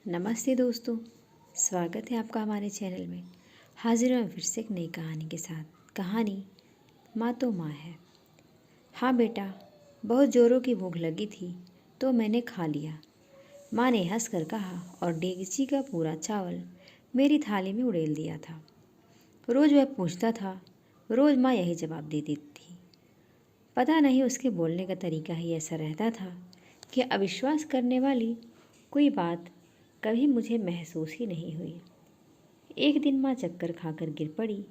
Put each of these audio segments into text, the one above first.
नमस्ते दोस्तों, स्वागत है आपका हमारे चैनल में। हाजिर हूँ फिर से एक नई कहानी के साथ। कहानी माँ तो माँ है। हाँ बेटा, बहुत ज़ोरों की भूख लगी थी तो मैंने खा लिया, माँ ने हंस कर कहा और डेगची का पूरा चावल मेरी थाली में उड़ेल दिया था। रोज़ वह पूछता था, रोज़ माँ यही जवाब दे देती थी। पता नहीं उसके बोलने का तरीका ही ऐसा रहता था कि अविश्वास करने वाली कोई बात कभी मुझे महसूस ही नहीं हुई। एक दिन माँ चक्कर खाकर गिर पड़ी।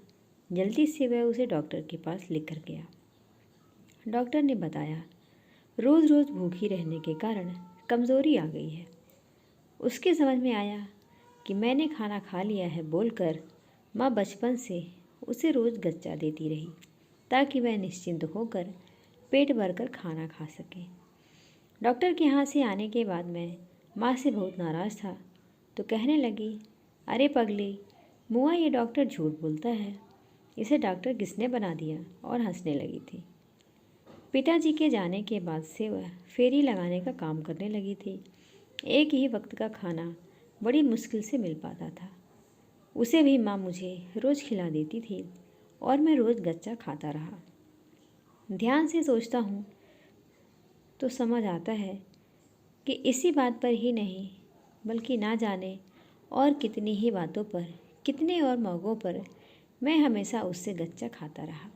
जल्दी से वह उसे डॉक्टर के पास लेकर गया। डॉक्टर ने बताया, रोज़ रोज़ भूखी रहने के कारण कमज़ोरी आ गई है। उसके समझ में आया कि मैंने खाना खा लिया है बोलकर माँ बचपन से उसे रोज़ गच्चा देती रही ताकि वह निश्चिंत होकर पेट भरकर खाना खा सके। डॉक्टर के यहाँ से आने के बाद मैं माँ से बहुत नाराज़ था तो कहने लगी, अरे पगली, मुआ ये डॉक्टर झूठ बोलता है, इसे डॉक्टर किसने बना दिया, और हंसने लगी थी। पिताजी के जाने के बाद से वह फेरी लगाने का काम करने लगी थी। एक ही वक्त का खाना बड़ी मुश्किल से मिल पाता था। उसे भी माँ मुझे रोज़ खिला देती थी और मैं रोज़ गच्चा खाता रहा। ध्यान से सोचता हूँ तो समझ आता है कि इसी बात पर ही नहीं बल्कि ना जाने और कितनी ही बातों पर, कितने और मौक़ों पर मैं हमेशा उससे गच्चा खाता रहा।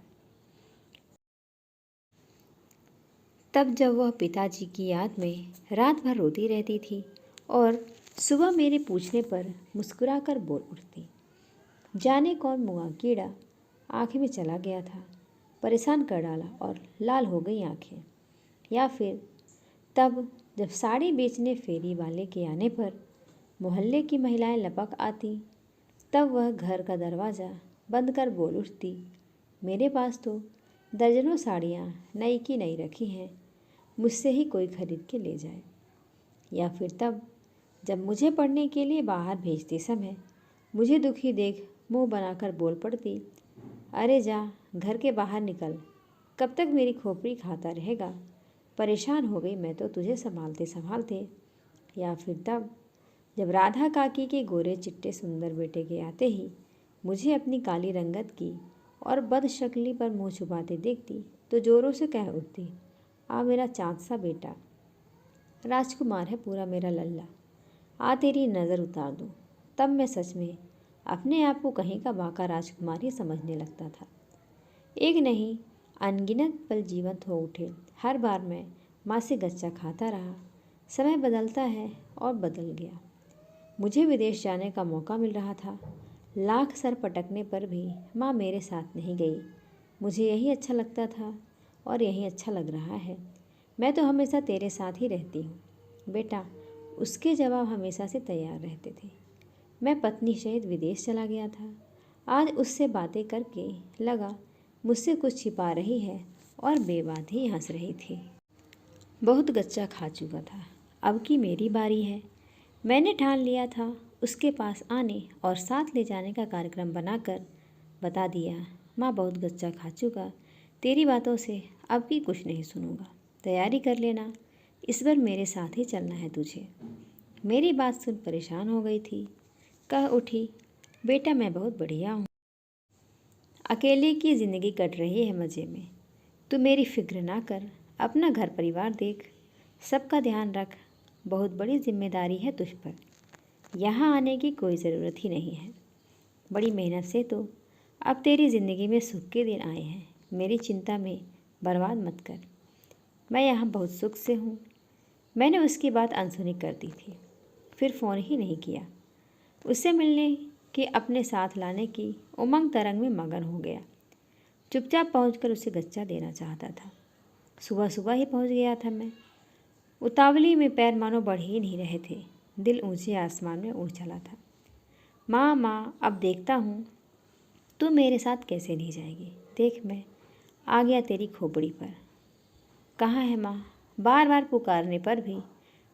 तब जब वह पिताजी की याद में रात भर रोती रहती थी और सुबह मेरे पूछने पर मुस्कुराकर बोल उठती। जाने कौन मुआ कीड़ा आँखें में चला गया था, परेशान कर डाला और लाल हो गई आँखें। या फिर तब जब साड़ी बेचने फेरी वाले के आने पर मोहल्ले की महिलाएं लपक आती, तब वह घर का दरवाज़ा बंद कर बोल उठती, मेरे पास तो दर्जनों साड़ियाँ नई की नई रखी हैं, मुझसे ही कोई खरीद के ले जाए। या फिर तब जब मुझे पढ़ने के लिए बाहर भेजते समय मुझे दुखी देख मुंह बनाकर बोल पड़ती, अरे जा, घर के बाहर निकल, कब तक मेरी खोपड़ी खाता रहेगा, परेशान हो गई मैं तो तुझे संभालते संभालते। या फिर तब जब राधा काकी के गोरे चिट्टे सुंदर बेटे के आते ही मुझे अपनी काली रंगत की और बदशक्ली पर मुंह छुपाते देखती तो ज़ोरों से कह उठती, आ मेरा चाँद सा बेटा, राजकुमार है पूरा मेरा लल्ला, आ तेरी नज़र उतार दूँ। तब मैं सच में अपने आप को कहीं का बाका राजकुमार ही समझने लगता था। एक नहीं, अनगिनत पल जीवंत हो उठे। हर बार मैं माँ से गच्चा खाता रहा। समय बदलता है और बदल गया। मुझे विदेश जाने का मौका मिल रहा था। लाख सर पटकने पर भी माँ मेरे साथ नहीं गई। मुझे यही अच्छा लगता था और यही अच्छा लग रहा है। मैं तो हमेशा तेरे साथ ही रहती हूँ बेटा, उसके जवाब हमेशा से तैयार रहते थे। मैं पत्नी सहित विदेश चला गया था। आज उससे बातें करके लगा मुझसे कुछ छिपा रही है और बेबात ही हंस रही थी। बहुत गच्चा खा चुका था, अब की मेरी बारी है। मैंने ठान लिया था उसके पास आने और साथ ले जाने का कार्यक्रम बनाकर बता दिया, माँ बहुत गच्चा खा चुका, तेरी बातों से अब की कुछ नहीं सुनूंगा, तैयारी कर लेना, इस बार मेरे साथ ही चलना है तुझे। मेरी बात सुन परेशान हो गई थी। कह उठी, बेटा मैं बहुत बढ़िया हूँ, अकेले की ज़िंदगी कट रही है मज़े में, तू मेरी फिक्र ना कर, अपना घर परिवार देख, सबका ध्यान रख, बहुत बड़ी जिम्मेदारी है तुझ पर, यहाँ आने की कोई ज़रूरत ही नहीं है। बड़ी मेहनत से तो अब तेरी ज़िंदगी में सुख के दिन आए हैं, मेरी चिंता में बर्बाद मत कर, मैं यहाँ बहुत सुख से हूँ। मैंने उसकी बात अनसुनी कर दी थी, फिर फ़ोन ही नहीं किया। उससे मिलने के अपने साथ लाने की उमंग तरंग में मगन हो गया। चुपचाप पहुंचकर उसे गच्चा देना चाहता था। सुबह सुबह ही पहुंच गया था मैं। उतावली में पैर मानो बढ़ ही नहीं रहे थे, दिल ऊंचे आसमान में उड़ चला था। माँ माँ, अब देखता हूँ तू मेरे साथ कैसे नहीं जाएगी, देख मैं आ गया तेरी खोपड़ी पर। कहाँ है माँ? बार बार पुकारने पर भी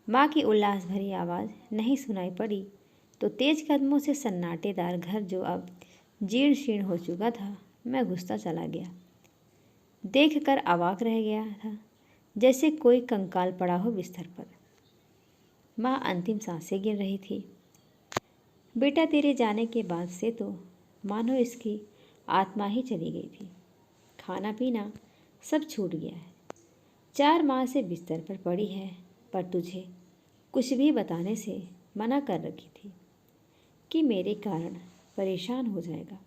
माँ की उल्लास भरी आवाज़ नहीं सुनाई पड़ी तो तेज कदमों से सन्नाटेदार घर जो अब जीर्ण शीर्ण हो चुका था, मैं घुसता चला गया। देखकर अवाक रह गया था, जैसे कोई कंकाल पड़ा हो बिस्तर पर। माँ अंतिम सांसें गिन रही थी। बेटा, तेरे जाने के बाद से तो मानो इसकी आत्मा ही चली गई थी। खाना पीना सब छूट गया है। 4 माह से बिस्तर पर पड़ी है, पर तुझे कुछ भी बताने से मना कर रखी थी कि मेरे कारण परेशान हो जाएगा।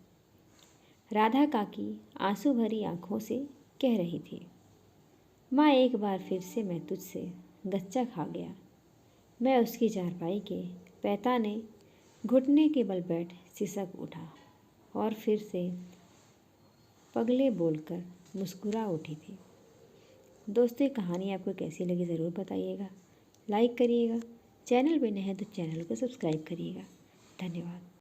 राधा काकी आंसू भरी आंखों से कह रही थी। माँ, एक बार फिर से मैं तुझसे गच्चा खा गया। मैं उसकी चारपाई के पैताने घुटने के बल बैठ सिसक उठा और फिर से पगले बोलकर मुस्कुरा उठी थी। दोस्तों, ये कहानी आपको कैसी लगी ज़रूर बताइएगा। लाइक करिएगा। चैनल पे नए हैं तो चैनल को सब्सक्राइब करिएगा। धन्यवाद।